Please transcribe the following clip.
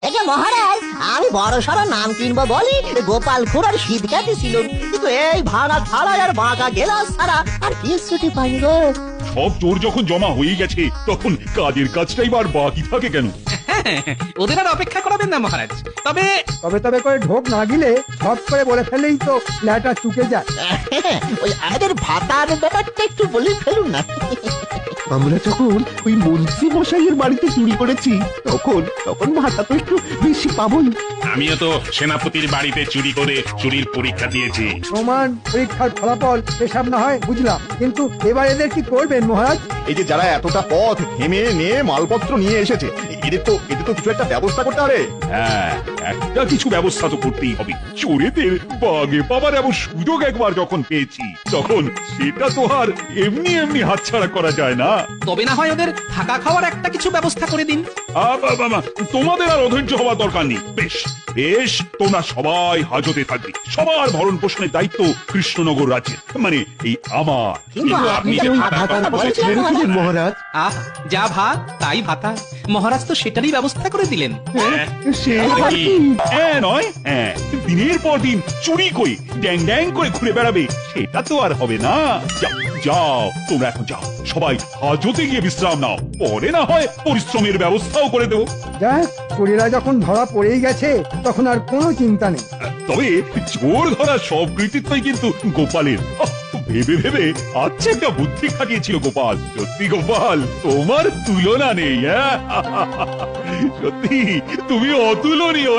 একে মহারাজ, আমি বড় সড় নাম কিনবো বলি গোপাল খুড়ার শীত খ্যাতি ছিল, কিন্তু এই ভাঙা থালা আর বাঁকা গেলাস ছাড়া আর কিছুটি পাইনি গো। সব চোর যখন জমা হয়ে গেছে তখন কাজের কাজটাই বার বাকি থাকে কেন? ওদের আর অপেক্ষা করাবেন না মহারাজ। তবে তবে করে ঢোক না গিলে সব করে বলে ফেলেই তো ল্যাটা চুকে যায়। ওই আমাদের ভাতার ব্যাপারটা একটু বলে ফেলুন না। আমরা যখন ওই মন্ত্রী মশাইয়ের বাড়িতে চুরি করেছি তখন তখন ভাতা তো একটু বেশি পাবোই। আমিও তো সেনাপতির বাড়িতে চুরি করে চুরির পরীক্ষা দিয়েছি। প্রমাণ পরীক্ষার ফলাফল এসব না হয় বুঝলাম, কিন্তু এবার এদের কি করবেন মহারাজ? এই যে যারা এতটা পথ হেমে নিয়ে মালপত্র নিয়ে এসেছে, এদের তো কিছু একটা ব্যবস্থা করতে হবে। হ্যাঁ, একটা কিছু ব্যবস্থা তো করতেই হবে। চোরেদের বাগে পাবার এমন সুযোগ একবার যখন পেয়েছি তখন সেটা তো আর এমনি এমনি হাতছাড়া করা যায় না। তবে না হয় ওদের থাকা খাওয়ার একটা কিছু ব্যবস্থা করে দিন। তোমাদের আর অধৈর্য হওয়ার দরকার নেই। বেশ বেশ, তোমরা সবাই হাজতে থাকবে। সবার ভরণ পোষণের দায়িত্ব কৃষ্ণনগর রাজ্যের, মানে এই আমার। কিন্তু আপনি যে ভাতার কথা বলছিলেন ছেড়েছিলেন মহারাজ। আহ, যা ভাত তাই ভাতা। মহারাজ তো সেটারই ব্যবস্থা করে দিলেন। সে আরে কি? নয়, দিনের পর দিন চুরি করে ড্যাং ড্যাং করে ঘুরে বেড়াবে, সেটা তো আর হবে না। যাও যাও, তোমরা এখন যাও, সবাই হাজতে গিয়ে বিশ্রাম নাও, পরে না হয় পরিশ্রমের ব্যবস্থাও করে দেবো। যাক, চোরেরা যখন ধরা পড়েই গেছে তখন আর কোনো চিন্তা নেই। তবে চোর ধরা সব কৃতিত্বই কিন্তু গোপালের। ভেবে ভেবে আচ্ছা একটা বুদ্ধি খাটিয়েছিল গোপাল। সত্যি গোপাল, তোমার তুলনা নেই। সত্যি তুমি অতুলনীয়।